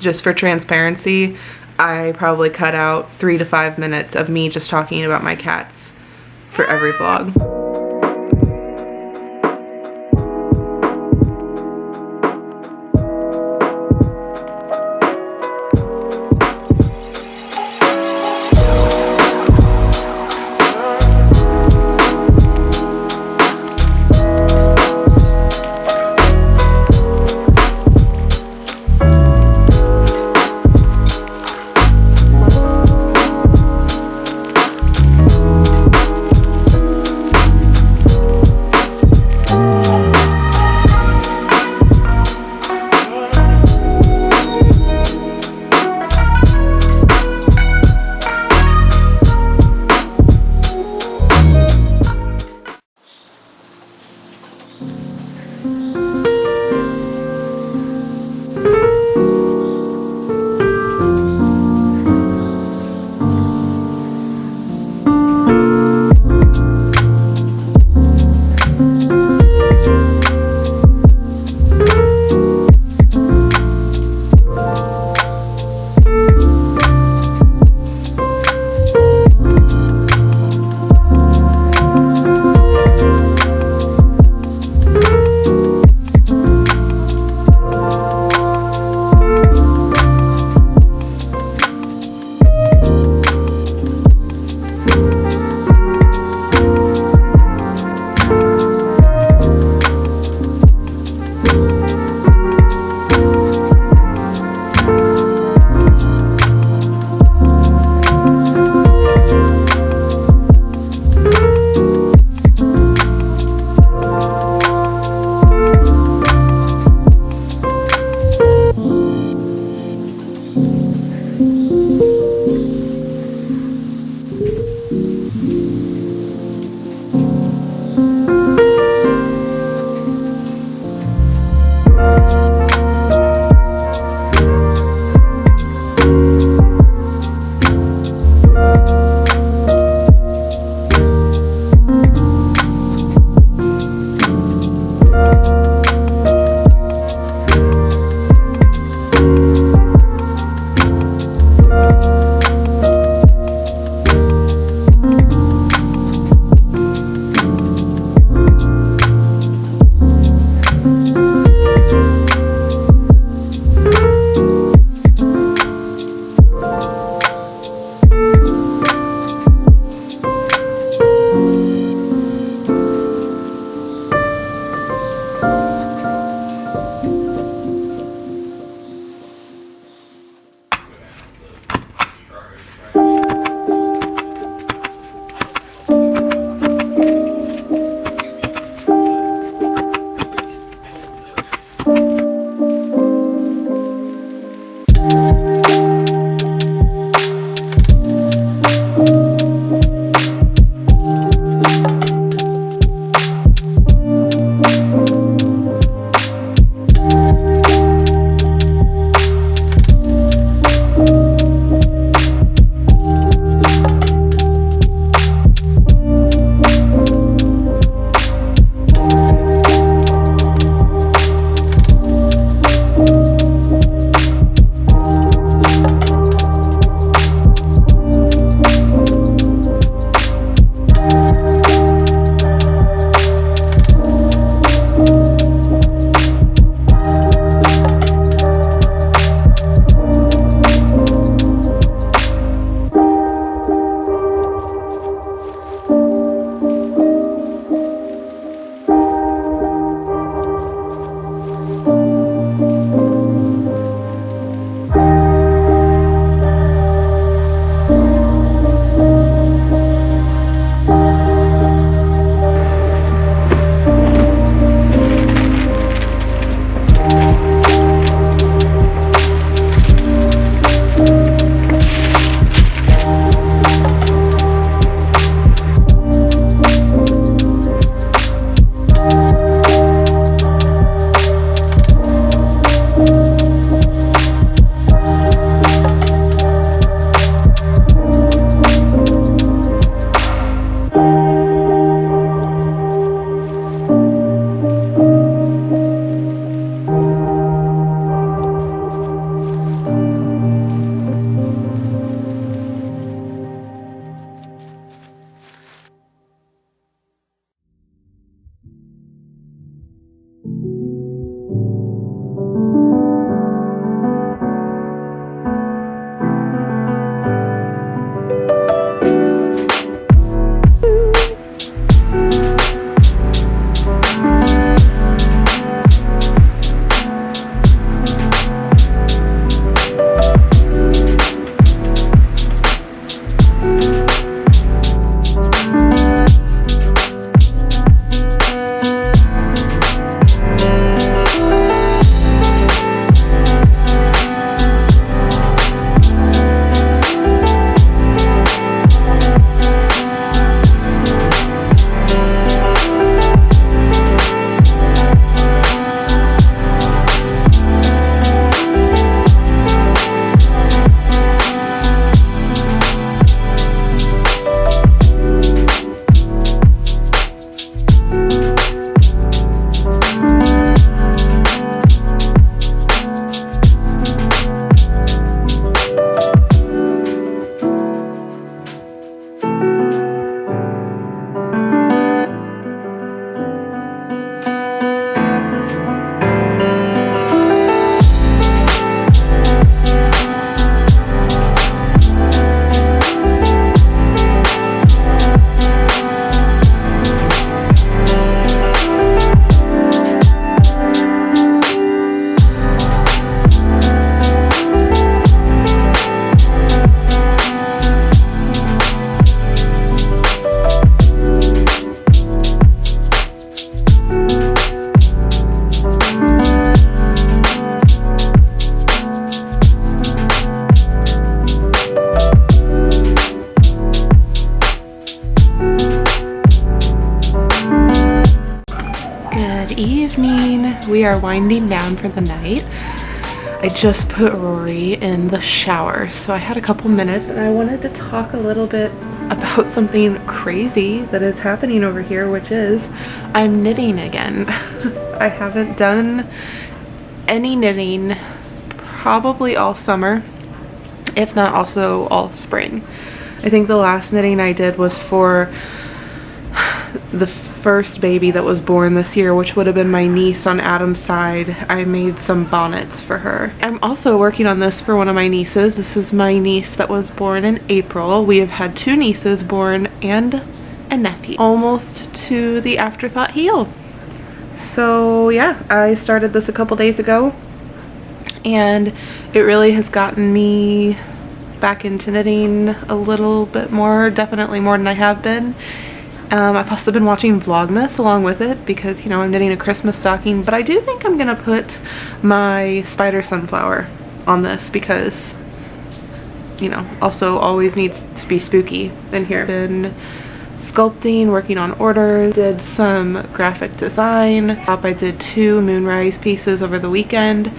just for transparency, I probably cut out 3 to 5 minutes of me just talking about my cats for every vlog. we are winding down for the night. I just put Rory in the shower, so I had a couple minutes and I wanted to talk a little bit about something crazy that is happening over here, which is I'm knitting again. I haven't done any knitting probably all summer, if not also all spring. I think the last knitting I did was for the first baby that was born this year, which would have been my niece on Adam's side. I made some bonnets for her. I'm also working on this for one of my nieces. This is my niece that was born in April. We have had 2 nieces born and a nephew. Almost to the afterthought heel. So yeah, I started this a couple days ago and it really has gotten me back into knitting a little bit more, definitely more than I have been. I've also been watching Vlogmas along with it because, you know, I'm knitting a Christmas stocking, but I do think I'm gonna put my spider sunflower on this because, you know, also always needs to be spooky in here. Been sculpting, working on orders, did some graphic design. I did 2 moonrise pieces over the weekend.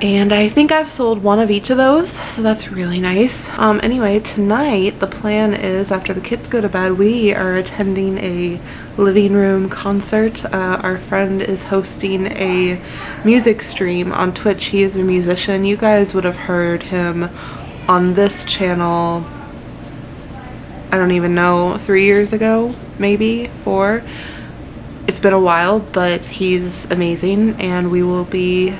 And I think I've sold 1 of each of those, so that's really nice. Anyway, tonight the plan is after the kids go to bed, we are attending a living room concert. Our friend is hosting a music stream on Twitch. He is a musician. You guys would have heard him on this channel, I don't even know, 3 years ago, maybe 4. It's been a while, but he's amazing and we will be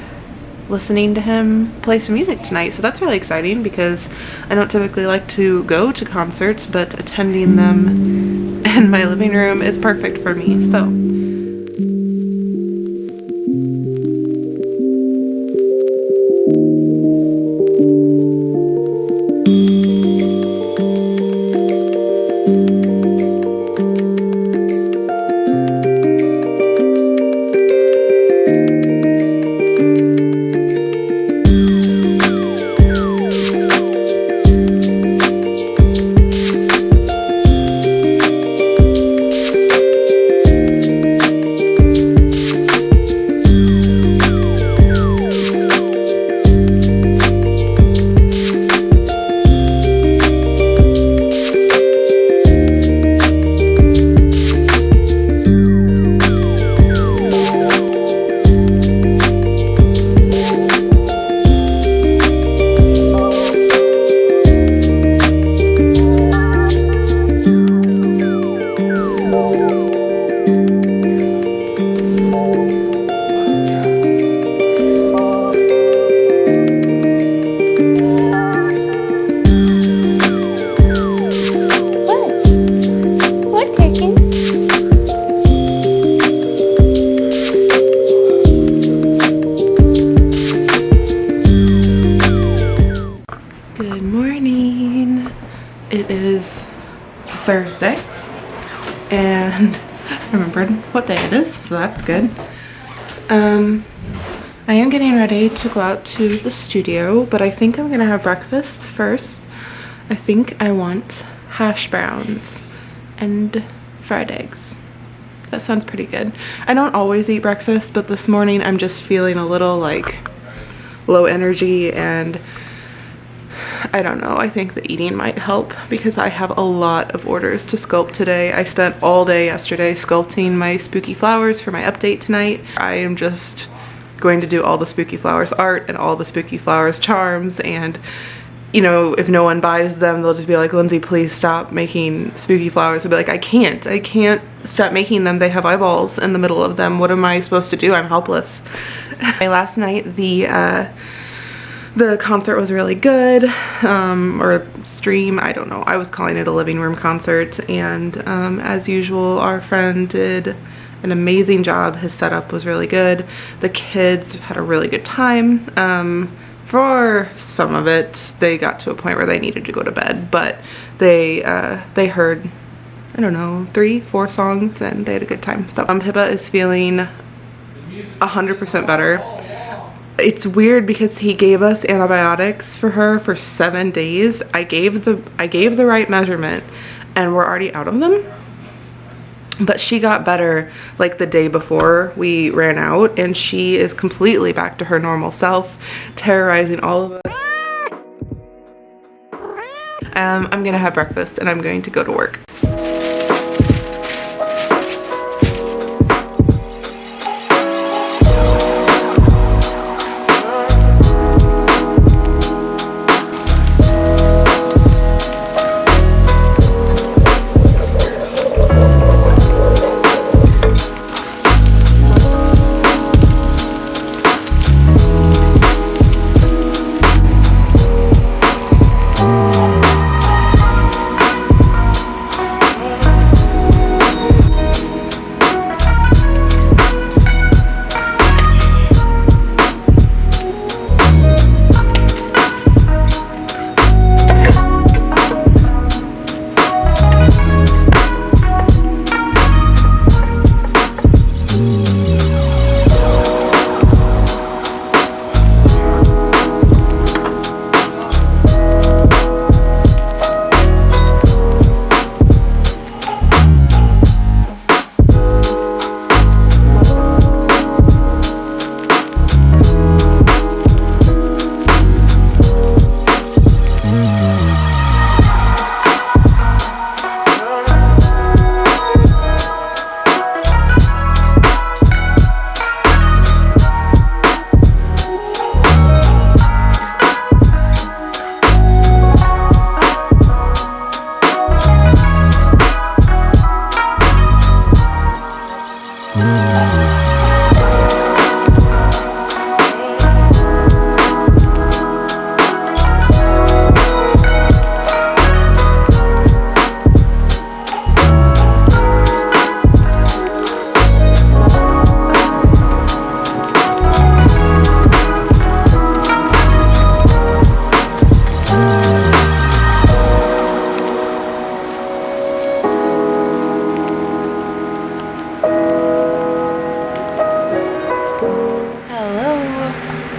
listening to him play some music tonight, so that's really exciting because I don't typically like to go to concerts, but attending them in my living room is perfect for me. So Thursday and I remembered what day it is, so that's good. I am getting ready to go out to the studio, but I think I'm gonna have breakfast first. I think I want hash browns and fried eggs. That sounds pretty good. I don't always eat breakfast, but this morning I'm just feeling a little like low energy and I don't know, I think the eating might help because I have a lot of orders to sculpt today. I spent all day yesterday sculpting my spooky flowers for my update tonight. I am just going to do all the spooky flowers art and all the spooky flowers charms, and you know, if no one buys them, they'll just be like, Lindsay, please stop making spooky flowers. I'll be like, I can't stop making them. They have eyeballs in the middle of them. What am I supposed to do? I'm helpless. Last night, the concert was really good, or stream, I don't know. I was calling it a living room concert, and as usual, our friend did an amazing job. His setup was really good. The kids had a really good time. For some of it, they got to a point where they needed to go to bed, but they heard, I don't know, 3-4 songs, and they had a good time. So Pippa is feeling 100% better. It's weird because he gave us antibiotics for her for 7 days. I gave the right measurement and we're already out of them. But she got better like the day before we ran out, and she is completely back to her normal self, terrorizing all of us. I'm gonna have breakfast and I'm going to go to work.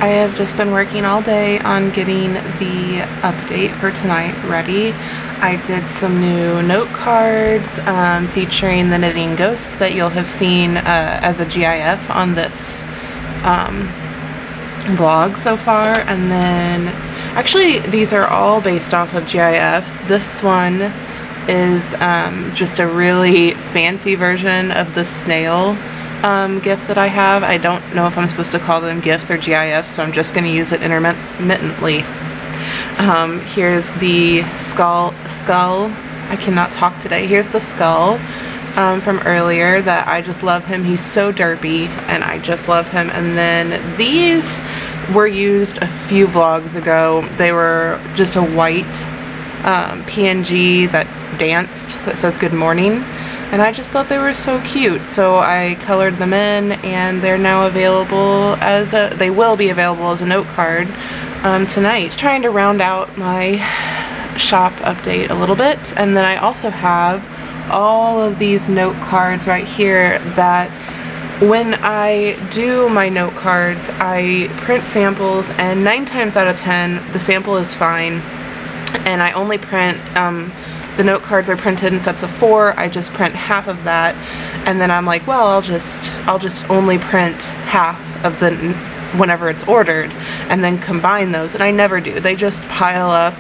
I have just been working all day on getting the update for tonight ready. I did some new note cards featuring the knitting ghost that you'll have seen as a GIF on this vlog so far, and then actually these are all based off of GIFs. This one is just a really fancy version of the snail GIF that I have. I don't know if I'm supposed to call them GIFs or GIFs, so I'm just going to use it intermittently. Here's the skull. I cannot talk today. Here's the skull from earlier that I just love him. He's so derpy and I just love him. And then these were used a few vlogs ago. They were just a white PNG that danced that says good morning. And I just thought they were so cute, so I colored them in, and they're now available as they will be available as a note card tonight. Just trying to round out my shop update a little bit, and then I also have all of these note cards right here that when I do my note cards, I print samples, and 9 times out of 10, the sample is fine, and I only print the note cards are printed in sets of 4. I just print half of that, and then I'm like, well, I'll just only print half of the whenever it's ordered, and then combine those. And I never do. They just pile up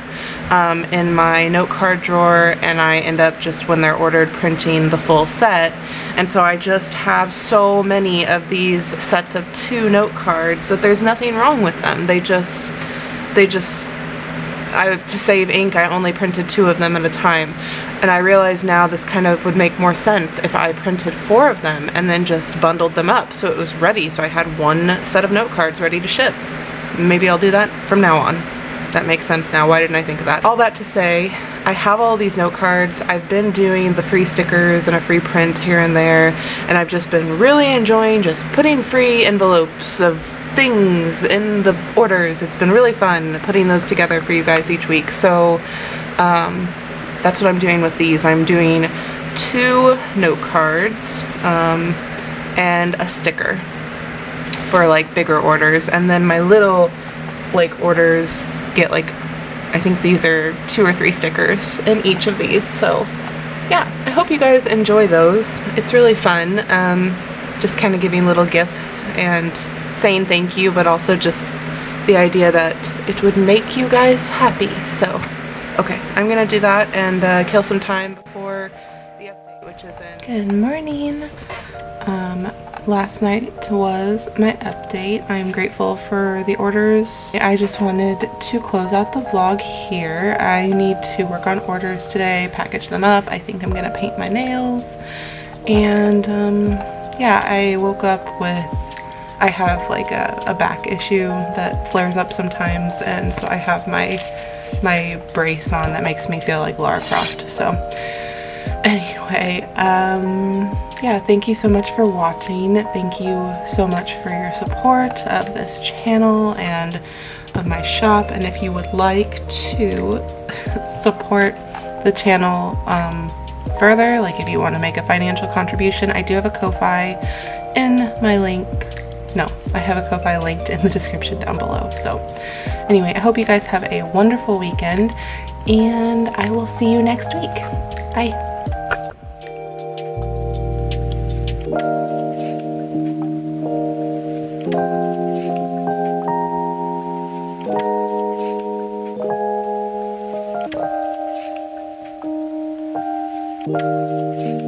in my note card drawer, and I end up just when they're ordered printing the full set. And so I just have so many of these sets of 2 note cards that there's nothing wrong with them. They just to save ink, I only printed 2 of them at a time, and I realize now this kind of would make more sense if I printed 4 of them and then just bundled them up so it was ready, so I had 1 set of note cards ready to ship. Maybe I'll do that from now on. That makes sense now. Why didn't I think of that? All that to say, I have all these note cards. I've been doing the free stickers and a free print here and there, and I've just been really enjoying just putting free envelopes of things in the orders. It's been really fun putting those together for you guys each week. So that's what I'm doing with these. I'm doing 2 note cards and a sticker for like bigger orders, and then my little like orders get like, I think these are 2 or 3 stickers in each of these. So yeah, I hope you guys enjoy those. It's really fun, just kind of giving little gifts and saying thank you, but also just the idea that it would make you guys happy. So, okay, I'm gonna do that and kill some time before the update, which is in... Good morning. Last night was my update. I'm grateful for the orders. I just wanted to close out the vlog here. I need to work on orders today, package them up. I think I'm gonna paint my nails. And yeah, I woke up with, I have like a back issue that flares up sometimes, and so I have my brace on that makes me feel like Lara Croft. So anyway, yeah, thank you so much for watching. Thank you so much for your support of this channel and of my shop. And if you would like to support the channel further, like if you want to make a financial contribution, I do have a Ko-Fi in my link. No, I have a Ko-Fi linked in the description down below. So anyway, I hope you guys have a wonderful weekend, and I will see you next week. Bye. Thank you.